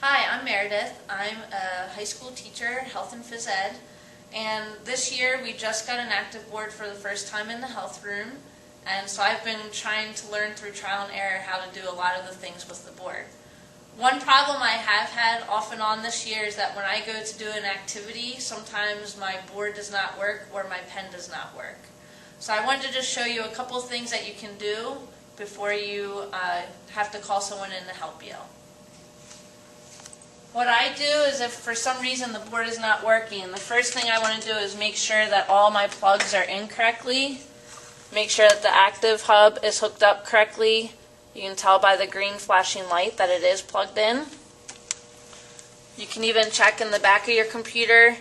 Hi, I'm Meredith. I'm a high school teacher, health and phys ed, and this year we just got an active board for the first time in the health room, and so I've been trying to learn through trial and error how to do a lot of the things with the board. One problem I have had off and on this year is that when I go to do an activity, sometimes my board does not work or my pen does not work. So I wanted to just show you a couple of things that you can do before you have to call someone in to help you. What I do is if for some reason the board is not working, the first thing I want to do is make sure that all my plugs are in correctly. Make sure that the active hub is hooked up correctly. You can tell by the green flashing light that it is plugged in. You can even check in the back of your computer,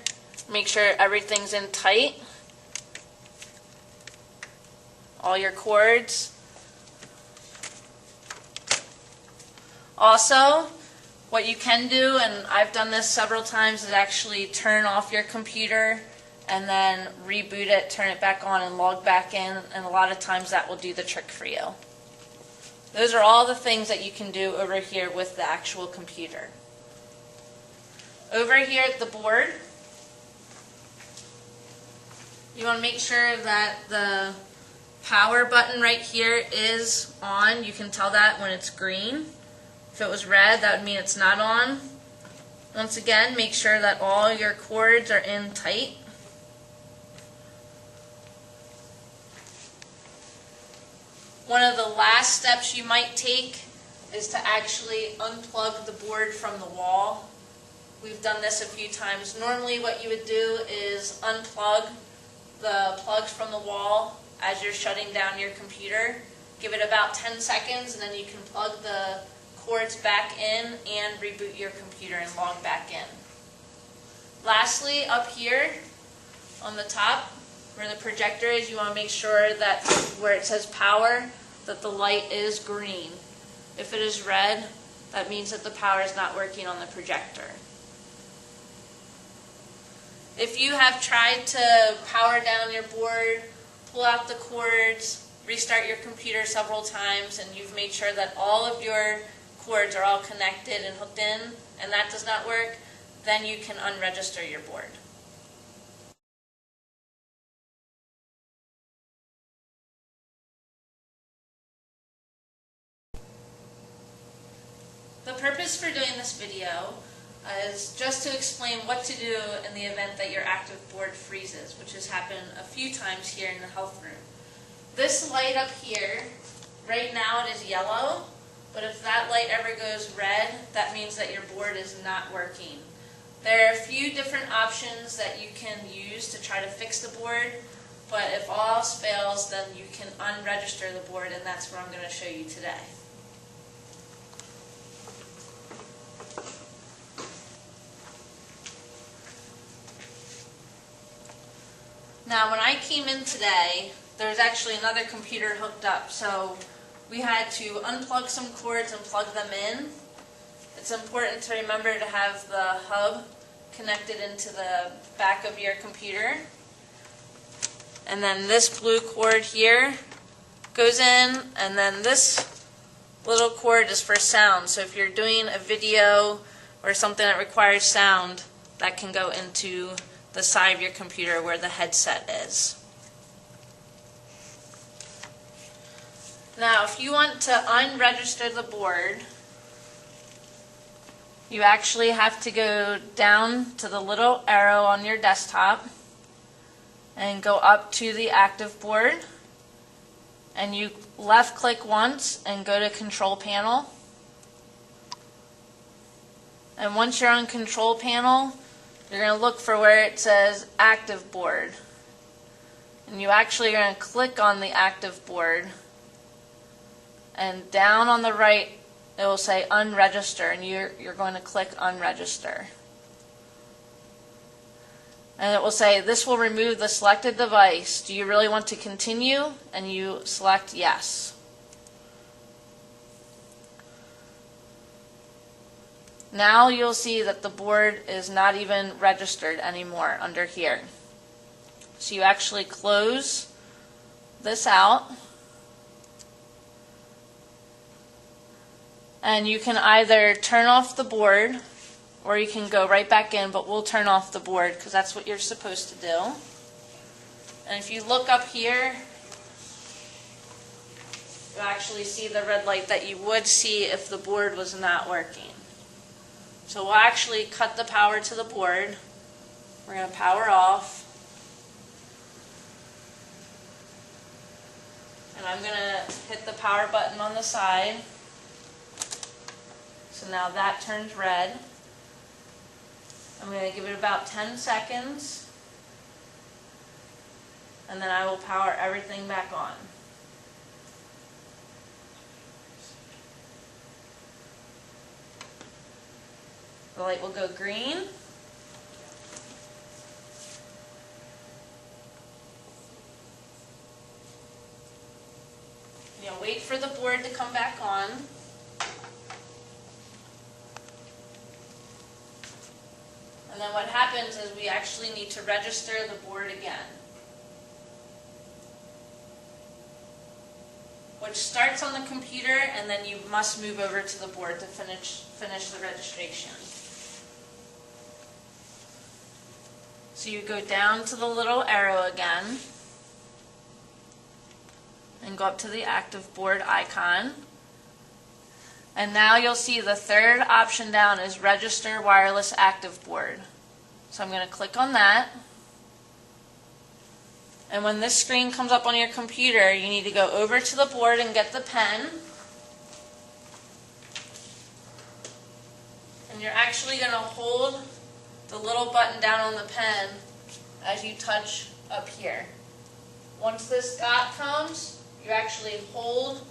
make sure everything's in tight. All your cords. Also, what you can do, and I've done this several times, is actually turn off your computer and then reboot it, turn it back on and log back in, and a lot of times that will do the trick for you. Those are all the things that you can do over here with the actual computer. Over here at the board, you want to make sure that the power button right here is on. You can tell that when it's green. If it was red, that would mean it's not on. Once again, make sure that all your cords are in tight. One of the last steps you might take is to actually unplug the board from the wall. We've done this a few times. Normally what you would do is unplug the plugs from the wall as you're shutting down your computer. Give it about 10 seconds and then you can plug the cords back in and reboot your computer and log back in. Lastly, up here on the top where the projector is, you want to make sure that where it says power, that the light is green. If it is red, that means that the power is not working on the projector. If you have tried to power down your board, pull out the cords, restart your computer several times, and you've made sure that all of your cords are all connected and hooked in, and that does not work, then you can unregister your board. The purpose for doing this video is just to explain what to do in the event that your active board freezes, which has happened a few times here in the health room. This light up here, right now it is yellow, but if that light ever goes red, that means that your board is not working. There are a few different options that you can use to try to fix the board, but if all else fails, then you can unregister the board, and that's what I'm going to show you today. Now, when I came in today, there's actually another computer hooked up, so we had to unplug some cords and plug them in. It's important to remember to have the hub connected into the back of your computer. And then this blue cord here goes in, and then this little cord is for sound. So if you're doing a video or something that requires sound, that can go into the side of your computer where the headset is. Now, if you want to unregister the board, you actually have to go down to the little arrow on your desktop and go up to the active board, and you left click once and go to Control Panel. And once you're on Control Panel, you're going to look for where it says Active Board. And you actually are going to click on the active board, and down on the right it will say Unregister, and you're going to click Unregister. And it will say, this will remove the selected device. Do you really want to continue? And you select Yes. Now you'll see that the board is not even registered anymore under here. So you actually close this out, and you can either turn off the board or you can go right back in, but we'll turn off the board because that's what you're supposed to do. And if you look up here, you'll actually see the red light that you would see if the board was not working. So we'll actually cut the power to the board. We're going to power off. And I'm going to hit the power button on the side. So now that turns red. I'm going to give it about 10 seconds. And then I will power everything back on. The light will go green. You'll wait for the board to come back on. And then what happens is we actually need to register the board again, which starts on the computer, and then you must move over to the board to finish the registration. So you go down to the little arrow again and go up to the active board icon. And now you'll see the third option down is Register Wireless Active Board. So I'm going to click on that. And when this screen comes up on your computer, you need to go over to the board and get the pen. And you're actually going to hold the little button down on the pen as you touch up here. Once this dot comes, you actually hold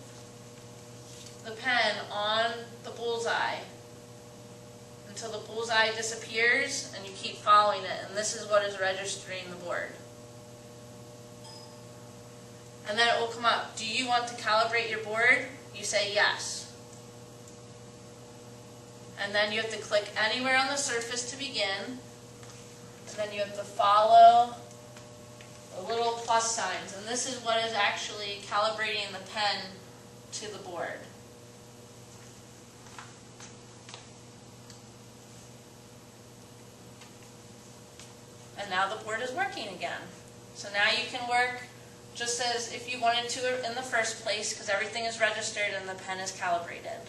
the pen on the bullseye until the bullseye disappears, and you keep following it, and this is what is registering the board. And then it will come up, do you want to calibrate your board? You say yes. And then you have to click anywhere on the surface to begin, and then you have to follow the little plus signs, and this is what is actually calibrating the pen to the board. And now the board is working again. So now you can work just as if you wanted to in the first place, because everything is registered and the pen is calibrated.